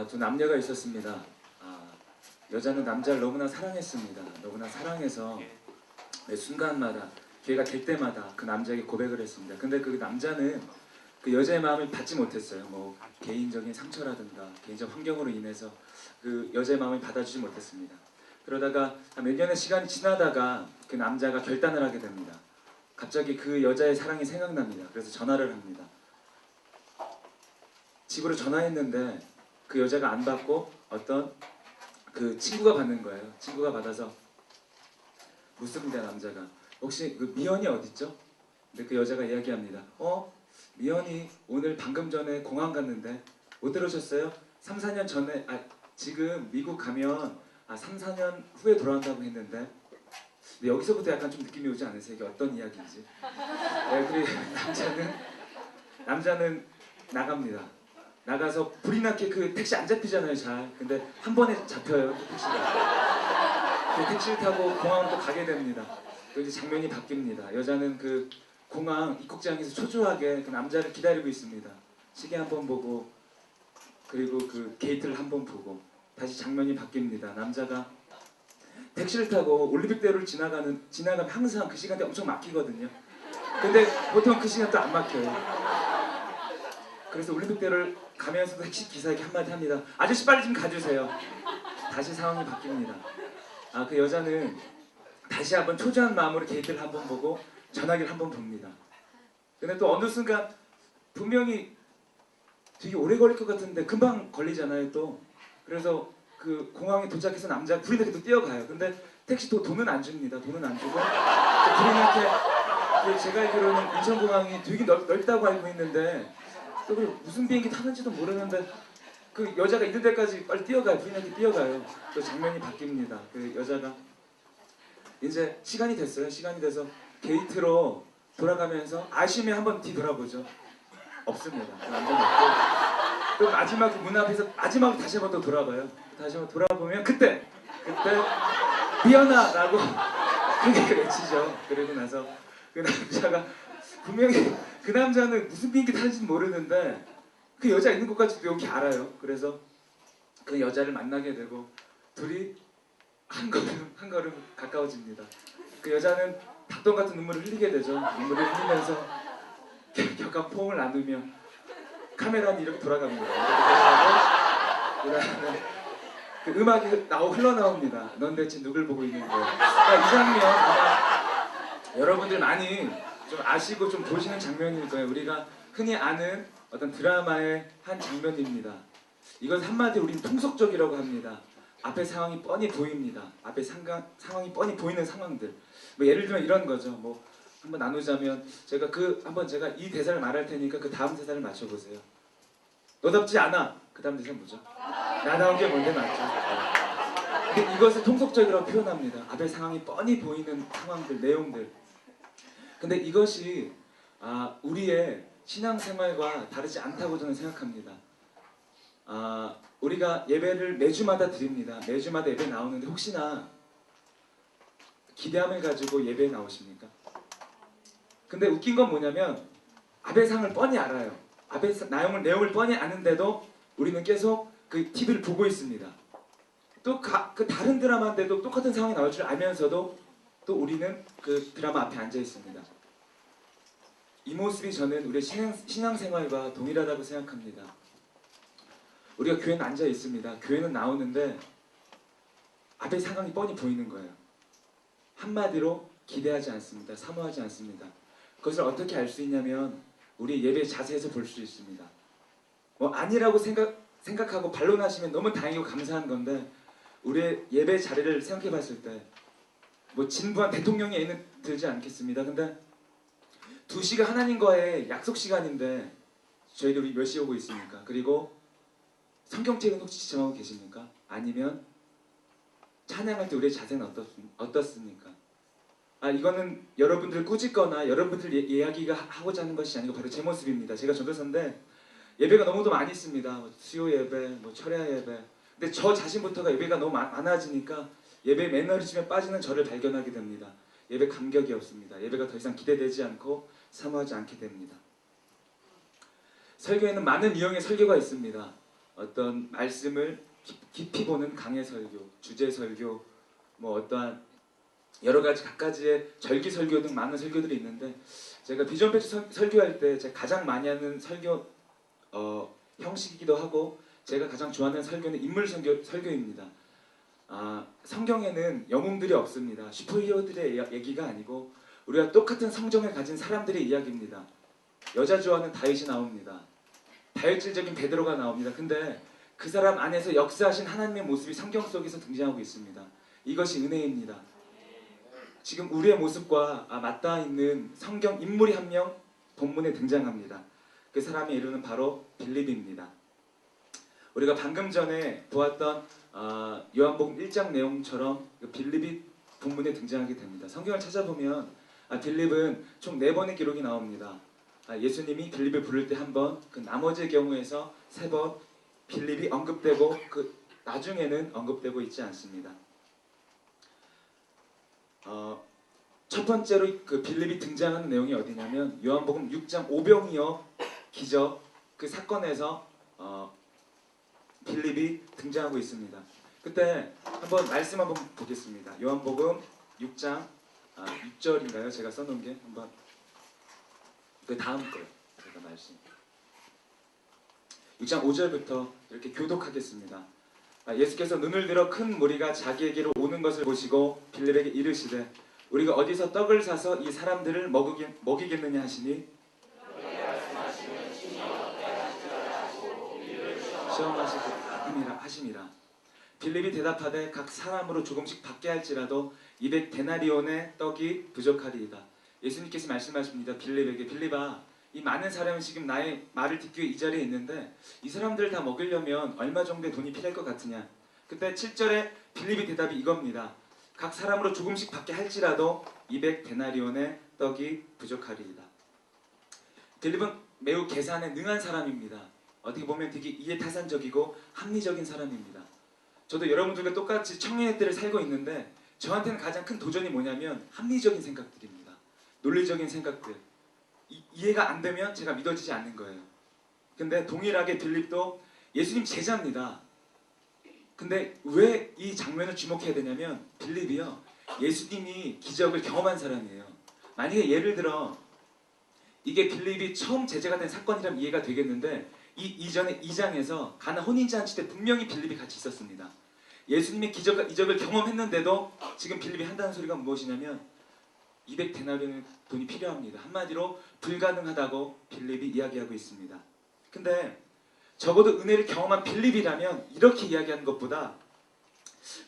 두 남녀가 있었습니다. 여자는 남자를 너무나 사랑했습니다. 너무나 사랑해서 매 순간마다 기회가 될 때마다 그 남자에게 고백을 했습니다. 근데 그 남자는 그 여자의 마음을 받지 못했어요. 뭐 개인적인 상처라든가 개인적 환경으로 인해서 그 여자의 마음을 받아주지 못했습니다. 그러다가 몇 년의 시간이 지나다가 그 남자가 결단을 하게 됩니다. 갑자기 그 여자의 사랑이 생각납니다. 그래서 전화를 합니다. 집으로 전화했는데 그 여자가 안 받고 어떤 그 친구가 받는 거예요. 친구가 받아서 묻습니다. 남자가 혹시 그 미연이 어딨죠? 근데 그 여자가 이야기합니다. 미연이 오늘 방금 전에 공항 갔는데 못 들으셨어요? 3, 4년 전에 지금 미국 가면 3, 4년 후에 돌아온다고 했는데 근데 여기서부터 약간 좀 느낌이 오지 않으세요? 이게 어떤 이야기인지. 네, 그리고 남자는 나갑니다. 나가서 불이 나게 그 택시 안 잡히잖아요, 잘. 근데 한 번에 잡혀요, 그 택시가. 그 택시를 타고 공항으로 또 가게 됩니다. 또 이제 장면이 바뀝니다. 여자는 그 공항 입국장에서 초조하게 그 남자를 기다리고 있습니다. 시계 한 번 보고 그리고 그 게이트를 한 번 보고 다시 장면이 바뀝니다. 남자가 택시를 타고 올림픽대로를 지나가면 항상 그 시간대 엄청 막히거든요. 근데 보통 그 시간 또 안 막혀요. 그래서 올림픽대로를 가면서도 택시 기사에게 한마디 합니다. 아저씨 빨리 좀 가주세요. 다시 상황이 바뀝니다. 그 여자는 다시 한번 초조한 마음으로 게이트를 한번 보고 전화기를 한번 봅니다. 근데 또 어느 순간 분명히 되게 오래 걸릴 것 같은데 금방 걸리잖아요 또. 그래서 그 공항에 도착해서 남자가 불이 나게 또 뛰어가요. 근데 택시 또 돈은 안 줍니다. 돈은 안 주고 불이 나게 제가 알기로는 인천공항이 되게 넓다고 알고 있는데 또 무슨 비행기 타는지도 모르는데 그 여자가 있는 데까지 빨리 뛰어가요. 불이 나게 뛰어가요. 또 장면이 바뀝니다. 그 여자가 이제 시간이 됐어요. 시간이 돼서 게이트로 돌아가면서 아쉬움에 한번 뒤돌아보죠. 없습니다. 그 남자는 없고 또 마지막 문 앞에서 마지막으로 다시 한번 또 돌아봐요. 다시 한번 돌아보면 그때 미연아 라고 크게 외치죠. 그러고 나서 그 남자가 분명히 그 남자는 무슨 비행기 타는지는 모르는데 그 여자 있는 곳까지도 여기 알아요. 그래서 그 여자를 만나게 되고 둘이 한 걸음 가까워집니다. 그 여자는 닭똥 같은 눈물을 흘리게 되죠. 눈물을 흘리면서 격한 포옹을 나누며 카메라는 이렇게 돌아갑니다. 그 음악이 흘러나옵니다. 넌 대체 누굴 보고 있는 거야? 그러니까 이 장면 아마 여러분들 많이 좀 아시고 좀 보시는 장면일 거예요. 우리가 흔히 아는 어떤 드라마의 한 장면입니다. 이건 한마디로 우린 통속적이라고 합니다. 앞에 상황이 뻔히 보입니다. 앞에 상황이 뻔히 보이는 상황들. 뭐 예를 들면 이런 거죠. 뭐 한번 나누자면 제가 이 대사를 말할 테니까 그 다음 대사를 맞춰보세요. 너답지 않아. 그 다음 대사는 뭐죠? 나다운 게 뭔데 맞죠? 근데 이것을 통속적이라고 표현합니다. 앞에 상황이 뻔히 보이는 상황들, 내용들. 근데 이것이 우리의 신앙생활과 다르지 않다고 저는 생각합니다. 우리가 예배를 매주마다 드립니다. 매주마다 예배 나오는데 혹시나 기대함을 가지고 예배에 나오십니까? 근데 웃긴 건 뭐냐면 앞의 상을 뻔히 알아요. 앞의 내용을 뻔히 아는데도 우리는 계속 그 TV를 보고 있습니다. 또 그 다른 드라마인데도 똑같은 상황이 나올 줄 알면서도 또 우리는 그 드라마 앞에 앉아 있습니다. 이 모습이 저는 우리의 신앙생활과 동일하다고 생각합니다. 우리가 교회는 앉아 있습니다. 교회는 나오는데 앞에 상황이 뻔히 보이는 거예요. 한마디로 기대하지 않습니다. 사모하지 않습니다. 그것을 어떻게 알 수 있냐면 우리 예배 자세에서 볼 수 있습니다. 뭐 아니라고 생각하고 반론하시면 너무 다행이고 감사한 건데 우리의 예배 자리를 생각해 봤을 때 뭐 진부한 대통령의 예는 들지 않겠습니다. 근데 2시가 하나님과의 약속 시간인데 저희들이 몇 시에 오고 있습니까? 그리고 성경책은 혹시 지정하고 계십니까? 아니면 찬양할 때 우리의 자세는 어떻습니까? 이거는 여러분들을 꾸짖거나 여러분들 이야기가 하고자 하는 것이 아니고 바로 제 모습입니다. 제가 전도사인데 예배가 너무도 많이 있습니다. 수요 예배, 철야 예배. 근데 저 자신부터가 예배가 너무 많아지니까 예배 매너리즘에 빠지는 저를 발견하게 됩니다. 예배 감격이 없습니다. 예배가 더 이상 기대되지 않고 사모하지 않게 됩니다. 설교에는 많은 유형의 설교가 있습니다. 어떤 말씀을 깊이 보는 강해 설교, 주제 설교, 뭐 어떠한 여러 가지 각가지의 절기 설교 등 많은 설교들이 있는데 제가 비전 패치 설교할 때 제가 가장 많이 하는 설교 형식이기도 하고 제가 가장 좋아하는 설교는 인물 설교입니다. 성경에는 영웅들이 없습니다. 슈퍼히어로들의 얘기가 아니고 우리가 똑같은 성정을 가진 사람들의 이야기입니다. 여자 좋아하는 다윗이 나옵니다. 다혈질적인 베드로가 나옵니다. 근데 그 사람 안에서 역사하신 하나님의 모습이 성경 속에서 등장하고 있습니다. 이것이 은혜입니다. 지금 우리의 모습과 맞닿아 있는 성경 인물이 한 명 본문에 등장합니다. 그 사람의 이름은 바로 빌립입니다. 우리가 방금 전에 보았던 요한복음 1장 내용처럼 빌립이 본문에 등장하게 됩니다. 성경을 찾아보면 빌립은 총 4번의 기록이 나옵니다. 예수님이 빌립을 부를 때 1번, 그 나머지의 경우에서 3번 빌립이 언급되고 그 나중에는 언급되고 있지 않습니다. 첫 번째로 그 빌립이 등장하는 내용이 어디냐면 요한복음 6장 오병이어 기적 그 사건에서 빌립이 등장하고 있습니다. 그때 한번 말씀 한번 보겠습니다. 요한복음 6장 6절인가요? 제가 써놓은 게 한번 그 다음 거요. 제가 말씀 6장 5절부터 이렇게 교독하겠습니다. 예수께서 눈을 들어 큰 무리가 자기에게로 오는 것을 보시고 빌립에게 이르시되 우리가 어디서 떡을 사서 이 사람들을 먹이겠느냐 하시니 시험하심이라. 빌립이 대답하되 각 사람으로 조금씩 받게 할지라도 200데나리온의 떡이 부족하리이다. 예수님께서 말씀하십니다. 빌립에게 빌립아 이 많은 사람이 지금 나의 말을 듣기 위해 이 자리에 있는데 이 사람들을 다 먹이려면 얼마 정도의 돈이 필요할 것 같으냐. 그때 7절에 빌립의 대답이 이겁니다. 각 사람으로 조금씩 받게 할지라도 200데나리온의 떡이 부족하리이다. 빌립은 매우 계산에 능한 사람입니다. 어떻게 보면 되게 이해타산적이고 합리적인 사람입니다. 저도 여러분들과 똑같이 청년의 때를 살고 있는데 저한테는 가장 큰 도전이 뭐냐면 합리적인 생각들입니다. 논리적인 생각들. 이해가 안 되면 제가 믿어지지 않는 거예요. 근데 동일하게 빌립도 예수님 제자입니다. 근데 왜 이 장면을 주목해야 되냐면 빌립이요 예수님이 기적을 경험한 사람이에요. 만약에 예를 들어 이게 빌립이 처음 제자가 된 사건이라면 이해가 되겠는데 이전에 2장에서 가나 혼인잔치 때 분명히 빌립이 같이 있었습니다. 예수님의 기적과 이적을 경험했는데도 지금 빌립이 한다는 소리가 무엇이냐면 200데나리온의 돈이 필요합니다. 한마디로 불가능하다고 빌립이 이야기하고 있습니다. 근데 적어도 은혜를 경험한 빌립이라면 이렇게 이야기하는 것보다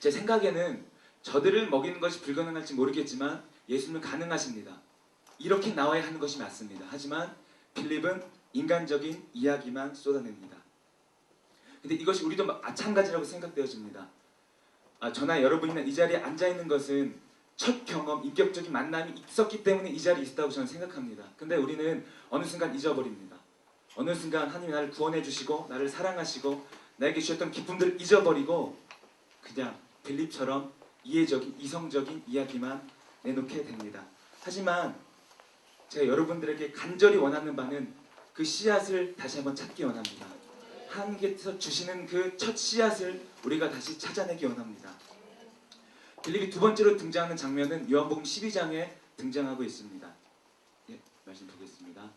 제 생각에는 저들을 먹이는 것이 불가능할지 모르겠지만 예수님은 가능하십니다. 이렇게 나와야 하는 것이 맞습니다. 하지만 빌립은 인간적인 이야기만 쏟아냅니다. 근데 이것이 우리도 마찬가지라고 생각되어집니다. 저나 여러분이나 이 자리에 앉아있는 것은 첫 경험, 인격적인 만남이 있었기 때문에 이 자리에 있었다고 저는 생각합니다. 근데 우리는 어느 순간 잊어버립니다. 어느 순간 하나님이 나를 구원해 주시고 나를 사랑하시고 나에게 주셨던 기쁨들을 잊어버리고 그냥 빌립처럼 이해적인, 이성적인 이야기만 내놓게 됩니다. 하지만 제가 여러분들에게 간절히 원하는 바는 그 씨앗을 다시 한번 찾기 원합니다. 하나님께서 주시는 그 첫 씨앗을 우리가 다시 찾아내기 원합니다. 빌립이 두 번째로 등장하는 장면은 요한복음 12장에 등장하고 있습니다. 예, 말씀 보겠습니다.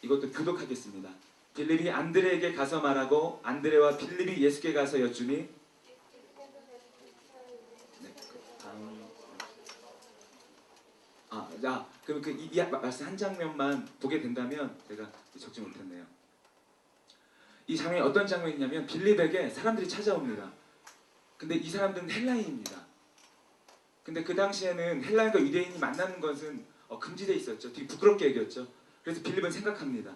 이것도 교독하겠습니다. 빌립이 안드레에게 가서 말하고 안드레와 빌립이 예수께 가서 여쭈니 네, 그럼 이 말씀 한 장면만 보게 된다면 제가 적지 못했네요. 이 장면이 어떤 장면이냐면 빌립에게 사람들이 찾아옵니다. 근데 이 사람들은 헬라인입니다. 근데 그 당시에는 헬라인과 유대인이 만나는 것은 금지되어 있었죠. 되게 부끄럽게 여겼죠. 그래서 빌립은 생각합니다.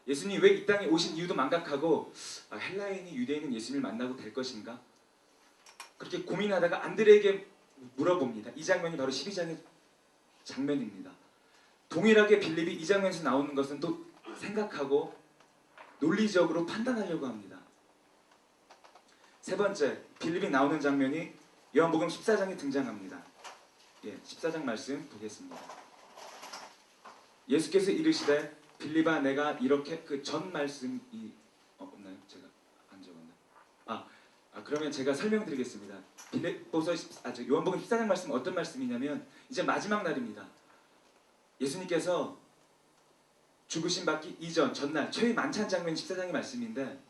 예수님이 왜 이 땅에 오신 이유도 망각하고 헬라인이 유대인은 예수님을 만나고 될 것인가? 그렇게 고민하다가 안드레에게 물어봅니다. 이 장면이 바로 12장의 장면입니다. 동일하게 빌립이 이 장면에서 나오는 것은 또 생각하고 논리적으로 판단하려고 합니다. 세 번째, 빌립이 나오는 장면이 요한복음 14장에 등장합니다. 14장 말씀 보겠습니다. 예수께서 이르시되 빌립아 내가 이렇게 그 전 말씀이 없나요? 제가 그러면 제가 설명드리겠습니다. 빌립보서 요한복음 14장 말씀 어떤 말씀이냐면 이제 마지막 날입니다. 예수님께서 죽으신 받기 이전 전날 최후의 만찬 장면 14장의 말씀인데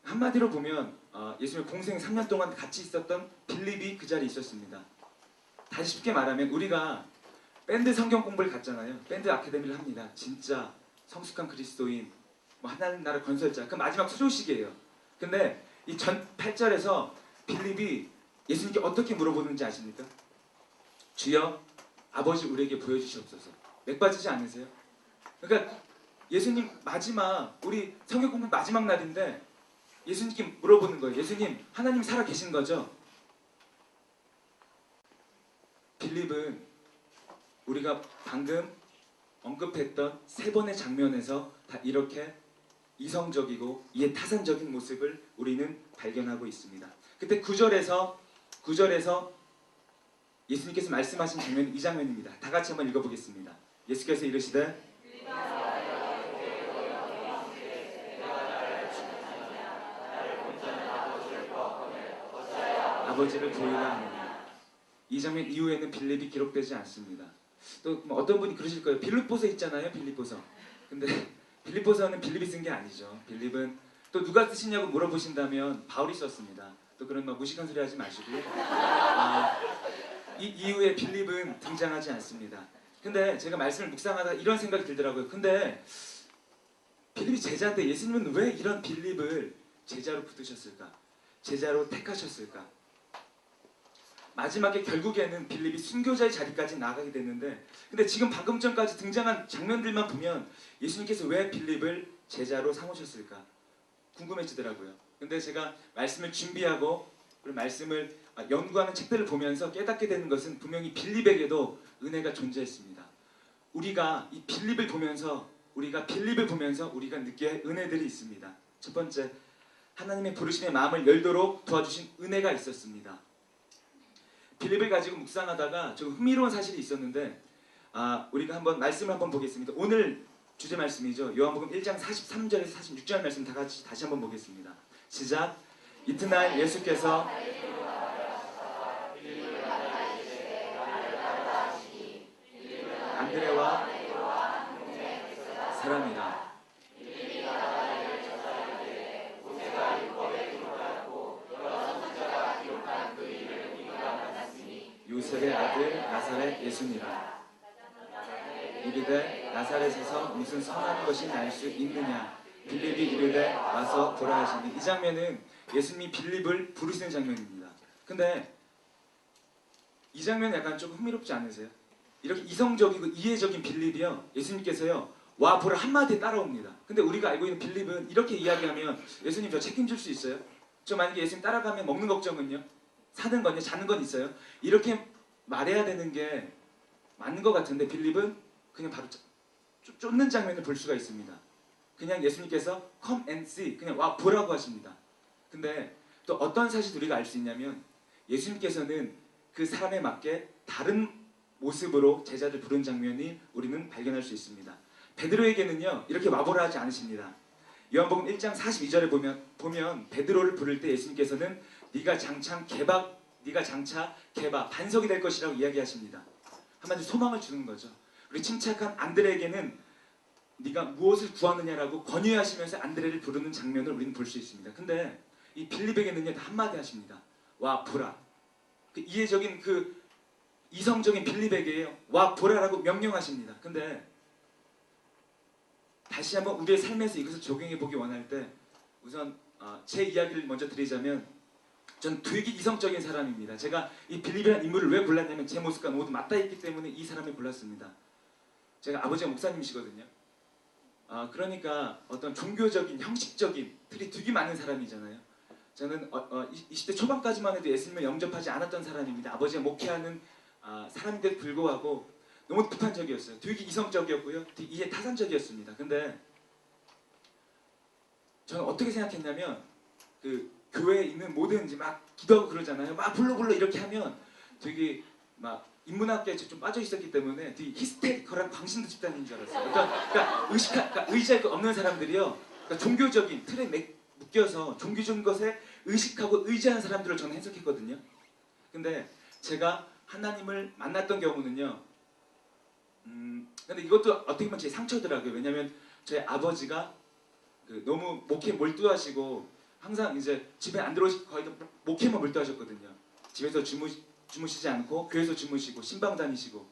한마디로 보면 예수님의 공생 3년 동안 같이 있었던 빌립이 그 자리에 있었습니다. 다시 쉽게 말하면 우리가 밴드 성경 공부를 갔잖아요. 밴드 아카데미를 합니다. 진짜 성숙한 그리스도인 뭐 하나님 나라 건설자 그 마지막 수조식이에요. 근데 이 전 8절에서 빌립이 예수님께 어떻게 물어보는지 아십니까? 주여 아버지 우리에게 보여주시옵소서. 맥 빠지지 않으세요? 그러니까 예수님 마지막 우리 성경 공부 마지막 날인데 예수님께 물어보는 거예요. 예수님 하나님 살아 계신 거죠? 빌립은 우리가 방금 언급했던 세 번의 장면에서 다 이렇게 이성적이고 이해타산적인 모습을 우리는 발견하고 있습니다. 그때 9절에서 예수님께서 말씀하신 장면이 이 장면입니다. 다 같이 한번 읽어보겠습니다. 예수께서 이르시되 아버지를 보이라 하느냐. 이 장면 이후에는 빌립이 기록되지 않습니다. 또 뭐 어떤 분이 그러실 거예요. 빌립보서 있잖아요. 빌립보서. 근데 빌립보서는 빌립이 쓴 게 아니죠. 빌립은 또 누가 쓰시냐고 물어보신다면 바울이 썼습니다. 또 그런 막 무식한 소리 하지 마시고요. 이 이후에 빌립은 등장하지 않습니다. 근데 제가 말씀을 묵상하다 이런 생각이 들더라고요. 근데 빌립이 제자인데 예수님은 왜 이런 빌립을 제자로 부르셨을까? 제자로 택하셨을까? 마지막에 결국에는 빌립이 순교자의 자리까지 나가게 됐는데 근데 지금 방금 전까지 등장한 장면들만 보면 예수님께서 왜 빌립을 제자로 삼으셨을까 궁금해지더라고요. 근데 제가 말씀을 준비하고 그리고 말씀을 연구하는 책들을 보면서 깨닫게 되는 것은 분명히 빌립에게도 은혜가 존재했습니다. 우리가 이 빌립을 보면서 우리가 느껴야 할 은혜들이 있습니다. 첫 번째, 하나님의 부르심의 마음을 열도록 도와주신 은혜가 있었습니다. 빌립을 가지고 묵상하다가 좀 흥미로운 사실이 있었는데 우리가 한번 말씀을 한번 보겠습니다. 오늘 주제 말씀이죠. 요한복음 1장 43절에서 46절 말씀 다 같이 다시 한번 보겠습니다. 시작. 이튿날 예수께서 안드레와 사람이라 요셉의 아들 나사렛 예수니라. 이르되 나사렛에서 무슨 선한 것이 날 수 있느냐. 빌립이 이르되 와서 보라 하시니. 이 장면은 예수님이 빌립을 부르시는 장면입니다. 근데 이 장면 약간 조금 흥미롭지 않으세요? 이렇게 이성적이고 이해적인 빌립이요 예수님께서요 와 보라 한마디에 따라옵니다. 근데 우리가 알고 있는 빌립은 이렇게 이야기하면 예수님 저 책임질 수 있어요? 저 만약에 예수님 따라가면 먹는 걱정은요? 사는 건요? 자는 건 있어요? 이렇게 말해야 되는 게 맞는 것 같은데 빌립은 그냥 바로 쫓는 장면을 볼 수가 있습니다. 그냥 예수님께서 come and see 그냥 와 보라고 하십니다. 근데 또 어떤 사실 우리가 알 수 있냐면 예수님께서는 그 사람에 맞게 다른 모습으로 제자를 부른 장면이 우리는 발견할 수 있습니다. 베드로에게는요 이렇게 와보라 하지 않으십니다. 요한복음 1장 42절에 보면 베드로를 부를 때 예수님께서는 네가 장차 개바 반석이 될 것이라고 이야기하십니다. 한마디로 소망을 주는 거죠. 우리 침착한 안드레에게는 네가 무엇을 구하느냐라고 권유하시면서 안드레를 부르는 장면을 우리는 볼 수 있습니다. 근데 이 빌립에게는요 한마디 하십니다. 와 보라. 그 이해적인 그 이성적인 빌립에게요 와 보라라고 명령하십니다. 근데 다시 한번 우리의 삶에서 이것을 적용해 보기 원할 때 우선 제 이야기를 먼저 드리자면 전 되게 이성적인 사람입니다. 제가 이 빌립이라는 인물을 왜 골랐냐면 제 모습과 모두 맞닿아 있기 때문에 이 사람을 골랐습니다. 제가 아버지가 목사님이시거든요. 그러니까 어떤 종교적인 형식적인 틀이 되게 많은 사람이잖아요. 저는 20대 초반까지만 해도 예수님을 영접하지 않았던 사람입니다. 아버지가 목회하는 사람인데도 불구하고 너무 비판적이었어요. 되게 이성적이었고요. 되게 이해타산적이었습니다. 근데 저는 어떻게 생각했냐면 그 교회에 있는 모든 이제 막 기도하고 그러잖아요. 막 불러 이렇게 하면 되게 막 인문학계에 좀 빠져 있었기 때문에 되게 히스테리컬한 광신도 집단인 줄 알았어요. 그러니까 의지할 거 없는 사람들이요. 그러니까 종교적인 틀에 묶여서 종교적인 것에 의식하고 의지하는 사람들을 저는 해석했거든요. 근데 제가 하나님을 만났던 경우는요. 근데 이것도 어떻게 보면 제 상처더라고요. 왜냐하면 저희 아버지가 너무 목회에 몰두하시고 항상 이제 집에 안 들어오시고 거의 목회만 몰두하셨거든요. 집에서 주무시지 않고 교회에서 주무시고 신방 다니시고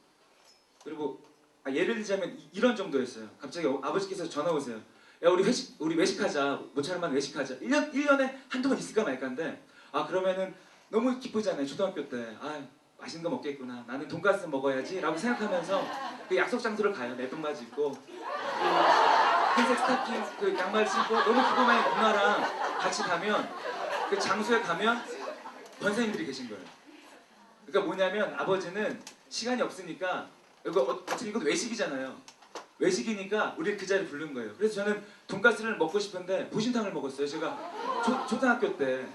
그리고 예를 들자면 이런 정도였어요. 갑자기 아버지께서 전화 오세요. 야 우리 외식하자. 모처럼만 외식하자. 1년에 한두 번 있을까 말까인데 그러면은 너무 기쁘잖아요. 초등학교 때 맛있는 거 먹겠구나. 나는 돈가스 먹어야지 라고 생각하면서 그 약속 장소를 가요. 예쁜 바지 입고 흰색 스타킹 그 양말 신고 너무 기분만이 누나랑 같이 가면 그 장소에 가면 권사님들이 계신 거예요. 그러니까 뭐냐면 아버지는 시간이 없으니까 어차피 이것도 외식이잖아요. 외식이니까 우리를 그 자리에 부른 거예요. 그래서 저는 돈가스를 먹고 싶은데 보신탕을 먹었어요. 제가 초등학교 때.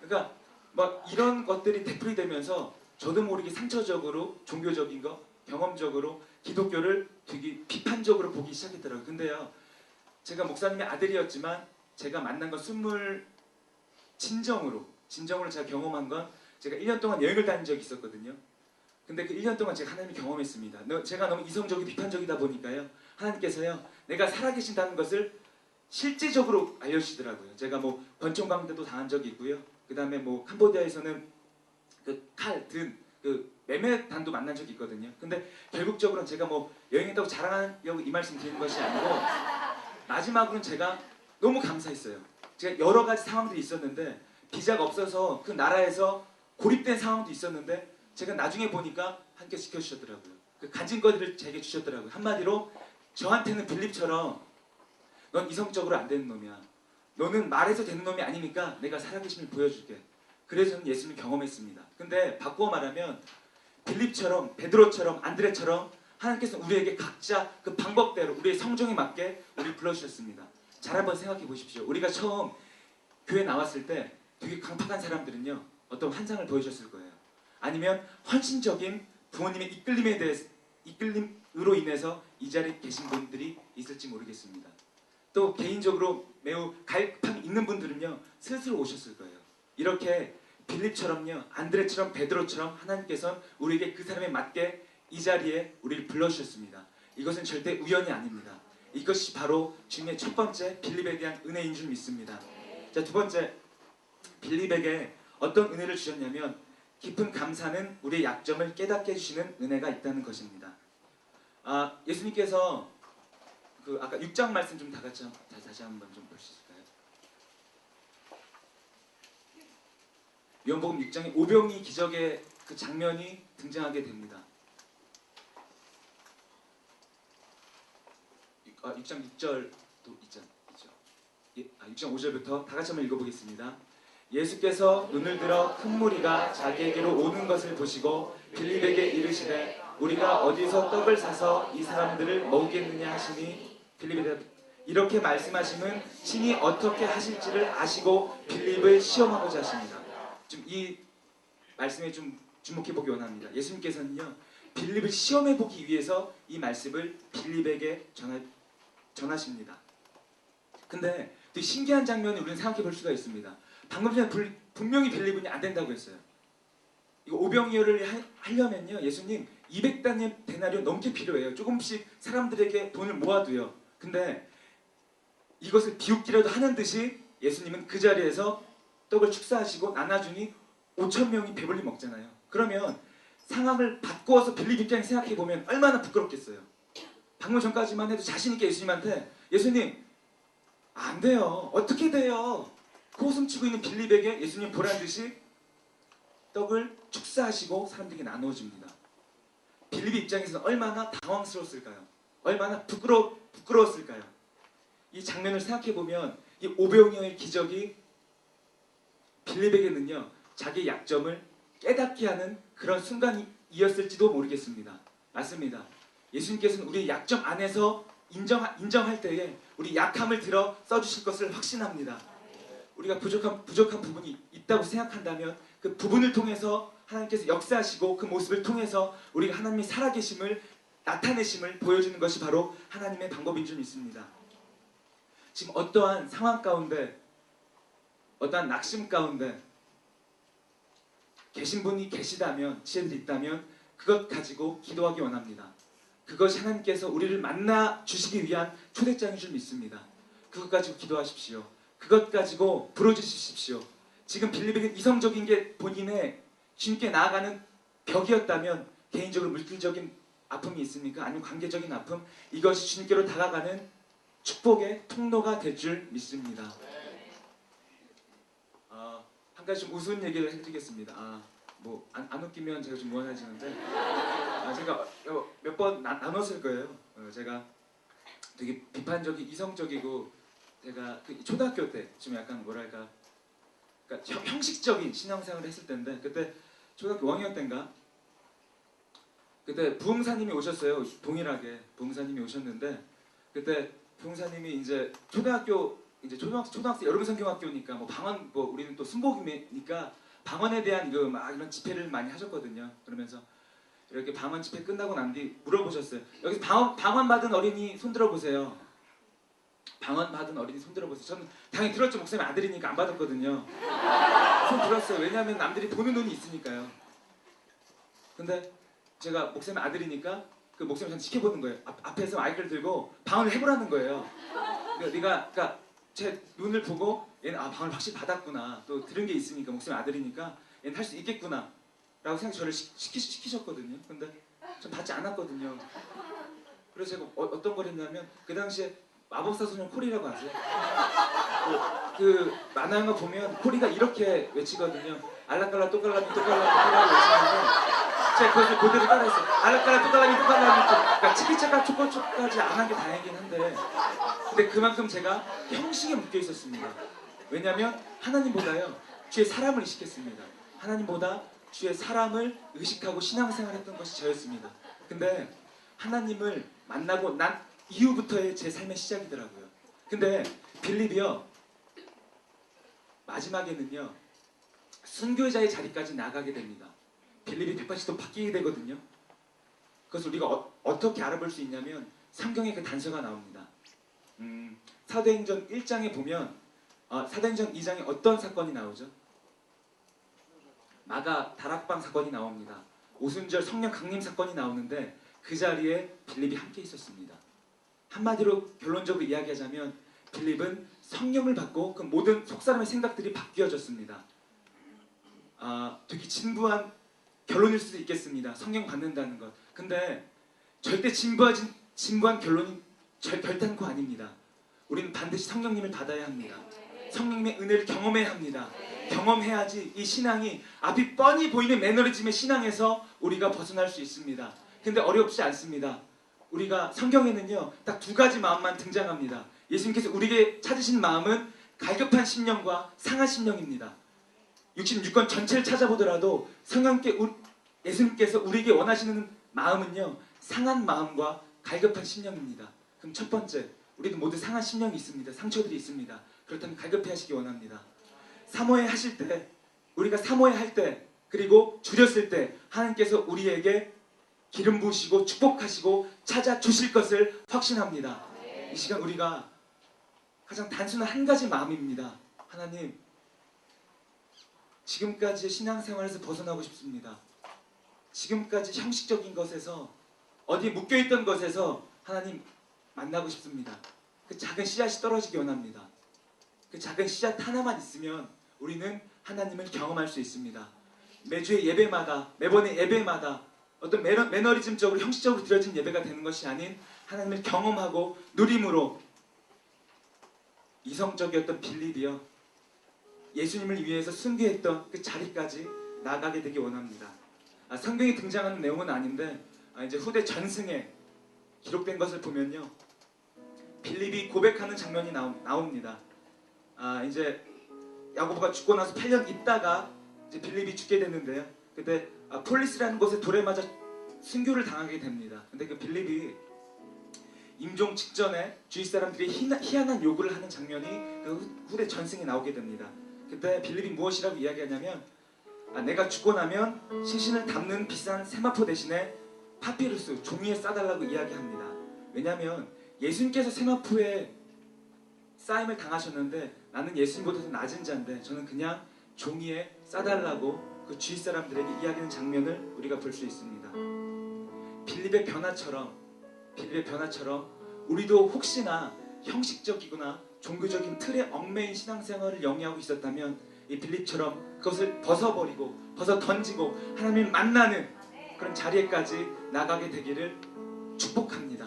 그러니까 막 이런 것들이 되풀이 되면서 저도 모르게 상처적으로 종교적인 거, 경험적으로 기독교를 되게 비판적으로 보기 시작했더라고요. 근데요. 제가 목사님의 아들이었지만 제가 만난 건 진정으로 제가 경험한 건 제가 1년 동안 여행을 다닌 적이 있었거든요. 근데 그 1년 동안 제가 하나님을 경험했습니다. 제가 너무 이성적이고 비판적이다 보니까요. 하나님께서요. 내가 살아계신다는 것을 실제적으로 알려주시더라고요. 제가 뭐 권총 강대도 당한 적이 있고요. 그 다음에 뭐 캄보디아에서는 그 칼, 든, 그 매매단도 만난 적이 있거든요. 근데 결국적으로는 제가 뭐 여행했다고 자랑하려고 이 말씀 드리는 것이 아니고 마지막으로는 제가 너무 감사했어요. 제가 여러 가지 상황들이 있었는데 비자가 없어서 그 나라에서 고립된 상황도 있었는데 제가 나중에 보니까 함께 지켜주셨더라고요. 그 가진 것들을 제게 주셨더라고요. 한마디로 저한테는 빌립처럼 넌 이성적으로 안 되는 놈이야. 너는 말해서 되는 놈이 아니니까 내가 살아계심을 보여줄게. 그래서 저는 예수님을 경험했습니다. 근데 바꾸어 말하면 빌립처럼 베드로처럼 안드레처럼 하나님께서 우리에게 각자 그 방법대로 우리의 성정에 맞게 우리를 불러주셨습니다. 잘 한번 생각해 보십시오. 우리가 처음 교회 나왔을 때 되게 강팍한 사람들은요. 어떤 환상을 보여줬을 거예요. 아니면 헌신적인 부모님의 이끌림으로 인해서 이 자리에 계신 분들이 있을지 모르겠습니다. 또 개인적으로 매우 갈급함이 있는 분들은요. 스스로 오셨을 거예요. 이렇게 빌립처럼요. 안드레처럼 베드로처럼 하나님께서는 우리에게 그 사람에 맞게 이 자리에 우리를 불러주셨습니다. 이것은 절대 우연이 아닙니다. 이것이 바로 주님의 첫 번째 빌립에 대한 은혜인 줄 믿습니다. 자, 두 번째 빌립에게 어떤 은혜를 주셨냐면 깊은 감사는 우리의 약점을 깨닫게 해주시는 은혜가 있다는 것입니다. 예수님께서 아까 6장 말씀 좀 다시 한번 좀 볼 수 있을까요? 요한복음 6장에 오병이 기적의 그 장면이 등장하게 됩니다. 6장 6절도 있죠. 6장 5절부터 다 같이 한번 읽어보겠습니다. 예수께서 눈을 들어 큰 무리가 자기에게로 오는 것을 보시고 빌립에게 이르시되 우리가 어디서 떡을 사서 이 사람들을 먹이겠느냐 하시니 빌립이 이렇게 말씀하심은 신이 어떻게 하실지를 아시고 빌립을 시험하고자 하십니다. 좀 이 말씀에 좀 주목해 보기 원합니다. 예수님께서는요. 빌립을 시험해 보기 위해서 이 말씀을 빌립에게 전하십니다. 근데 되게 신기한 장면을 우리는 생각해 볼 수가 있습니다. 방금 전에 분명히 빌립은 안 된다고 했어요. 이거 오병이어를 하려면요. 예수님 200데나리온 넘게 필요해요. 조금씩 사람들에게 돈을 모아도요. 근데 이것을 비웃기라도 하는 듯이 예수님은 그 자리에서 떡을 축사하시고 나눠주니 5,000명이 배불리 먹잖아요. 그러면 상황을 바꾸어서 빌립 입장에 생각해보면 얼마나 부끄럽겠어요. 방금 전까지만 해도 자신있게 예수님한테 예수님 안 돼요. 어떻게 돼요? 코웃음치고 있는 빌립에게 예수님 보란듯이 떡을 축사하시고 사람들에게 나누어줍니다. 빌립 입장에서는 얼마나 당황스러웠을까요? 얼마나 부끄러웠을까요? 이 장면을 생각해보면 이 오병이어의 기적이 빌립에게는요. 자기의 약점을 깨닫게 하는 그런 순간이었을지도 모르겠습니다. 맞습니다. 예수님께서는 우리의 약점 안에서 인정할 때에 우리 약함을 들어 써주실 것을 확신합니다. 우리가 부족한 부분이 있다고 생각한다면 그 부분을 통해서 하나님께서 역사하시고 그 모습을 통해서 우리가 하나님의 살아계심을 나타내심을 보여주는 것이 바로 하나님의 방법인 줄 믿습니다. 지금 어떠한 상황 가운데 어떠한 낙심 가운데 계신 분이 계시다면, 지혜들이 있다면 그것 가지고 기도하기 원합니다. 그것이 하나님께서 우리를 만나 주시기 위한 초대장인 줄 믿습니다. 그것 가지고 기도하십시오. 그것 가지고 부르짖으십시오. 지금 빌립에게 이성적인 게 본인의 주님께 나아가는 벽이었다면 개인적으로 물질적인 아픔이 있습니까? 아니면 관계적인 아픔? 이것이 주님께로 다가가는 축복의 통로가 될 줄 믿습니다. 한 가지 좀 우스운 얘기를 해드리겠습니다. 뭐 안 웃기면 제가 좀 무안해지는데 제가 몇 번 나눴을 거예요. 제가 되게 비판적이 이성적이고 제가 그 초등학교 때 좀 약간 뭐랄까 그러니까 형식적인 신앙생활을 했을 때인데 그때 초등학교 5학년 때인가 그때 부흥사님이 오셨어요. 동일하게 부흥사님이 오셨는데 그때 부흥사님이 이제 초등학생 여름 성경학교니까 뭐 방언 뭐 우리는 또 순복음이니까 방언에 대한 그 막 이런 집회를 많이 하셨거든요. 그러면서 이렇게 방언 집회 끝나고 난 뒤 물어보셨어요. 여기서 방언 받은 어린이 손 들어보세요. 방언 받은 어린이 손 들어보세요. 저는 당연히 들었죠. 목사님 아들이니까 안 받았거든요. 손 들었어요. 왜냐하면 남들이 보는 눈이 있으니까요. 근데 제가 목사님 아들이니까 그 목사님 저는 지켜보는 거예요. 앞에서 마이크를 들고 방언을 해보라는 거예요. 그러니까 제 눈을 보고 얘는 방언을 확실히 받았구나. 또 들은 게 있으니까 목사님 아들이니까 얘는 할 수 있겠구나 라고 생각 저를 시키셨거든요. 근데 전 받지 않았거든요. 그래서 제가 어떤 걸 했냐면 그 당시에 마법사 소년 코리라고 아세요? 그 만화 영화 보면 코리가 이렇게 외치거든요. 알라깔라 또깔라미 또깔라미 또깔라미 외치는데 제가 그것을 그대로 따라했어요. 알라깔라 또깔라미 또깔라미 그러니까 치키차카 초코초까지 안 한 게 다행이긴 한데 근데 그만큼 제가 형식에 묶여 있었습니다. 왜냐하면 하나님보다요 주의 사람을 의식했습니다. 하나님보다 주의 사람을 의식하고 신앙생활했던 것이 저였습니다. 근데 하나님을 만나고 난 이후부터의 제 삶의 시작이더라고요. 근데 빌립이요 마지막에는요 순교자의 자리까지 나가게 됩니다. 빌립이 180도 바뀌게 되거든요. 그것을 우리가 어떻게 알아볼 수 있냐면 성경에 그 단서가 나옵니다. 사도행전 1장에 보면 사도행전 2장에 어떤 사건이 나오죠? 마가 다락방 사건이 나옵니다. 오순절 성령 강림 사건이 나오는데 그 자리에 빌립이 함께 있었습니다. 한마디로 결론적으로 이야기하자면 빌립은 성령을 받고 그 모든 속사람의 생각들이 바뀌어졌습니다. 되게 진부한 결론일 수도 있겠습니다. 성령 받는다는 것. 근데 절대 진부한 결론이 결단코 아닙니다. 우리는 반드시 성령님을 받아야 합니다. 성령님의 은혜를 경험해야 합니다. 경험해야지 이 신앙이 앞이 뻔히 보이는 매너리즘의 신앙에서 우리가 벗어날 수 있습니다. 근데 어렵지 않습니다. 우리가 성경에는요 딱 두 가지 마음만 등장합니다. 예수님께서 우리에게 찾으신 마음은 갈급한 심령과 상한 심령입니다. 66권 전체를 찾아보더라도 예수님께서 우리에게 원하시는 마음은요 상한 마음과 갈급한 심령입니다. 그럼 첫 번째 우리도 모두 상한 심령이 있습니다. 상처들이 있습니다. 그렇다면 갈급해 하시기 원합니다. 사모해 하실 때 우리가 사모해 할 때 그리고 줄였을 때 하나님께서 우리에게 기름 부으시고 축복하시고 찾아주실 것을 확신합니다. 이 시간 우리가 가장 단순한 한 가지 마음입니다. 하나님 지금까지의 신앙생활에서 벗어나고 싶습니다. 지금까지 형식적인 것에서 어디에 묶여있던 것에서 하나님 만나고 싶습니다. 그 작은 씨앗이 떨어지기 원합니다. 그 작은 씨앗 하나만 있으면 우리는 하나님을 경험할 수 있습니다. 매주의 예배마다 매번의 예배마다 어떤 매너리즘적으로 형식적으로 드려진 예배가 되는 것이 아닌 하나님을 경험하고 누림으로 이성적이었던 빌립이요 예수님을 위해서 순교했던 그 자리까지 나가게 되기 원합니다. 성경에 등장하는 내용은 아닌데 이제 후대 전승에 기록된 것을 보면요 빌립이 고백하는 장면이 나옵니다. 이제 야고보가 죽고 나서 8년 있다가 이제 빌립이 죽게 됐는데요. 그때 폴리스라는 곳에 돌에 맞아 순교를 당하게 됩니다. 근데 그 빌립이 임종 직전에 주위 사람들이 희한한 요구를 하는 장면이 그 후대 전승에 나오게 됩니다. 그때 빌립이 무엇이라고 이야기하냐면 내가 죽고 나면 시신을 담는 비싼 세마포 대신에 파피루스 종이에 싸달라고 이야기합니다. 왜냐하면 예수님께서 세마포에 쌓임을 당하셨는데 나는 예수님보다도 낮은 자인데 저는 그냥 종이에 싸달라고 그 주위 사람들에게 이야기하는 장면을 우리가 볼 수 있습니다. 빌립의 변화처럼 우리도 혹시나 형식적이거나 종교적인 틀에 얽매인 신앙생활을 영위하고 있었다면 이 빌립처럼 그것을 벗어버리고 던지고 하나님을 만나는 그런 자리에까지 나가게 되기를 축복합니다.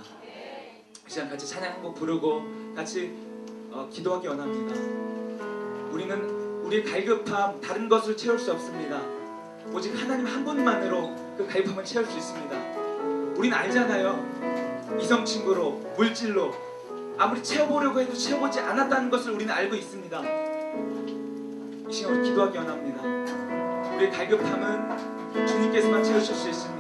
이 시간 같이 찬양 한 곡 부르고 같이 기도하기 원합니다. 우리는 우리의 갈급함 다른 것을 채울 수 없습니다. 오직 하나님 한 분만으로 그 갈급함을 채울 수 있습니다. 우린 알잖아요. 이성 친구로 물질로 아무리 채워보려고 해도 채워보지 않았다는 것을 우리는 알고 있습니다. 이 시간 우리 기도하기 원합니다. 우리의 갈급함은 주님께서만 채우실 수 있습니다.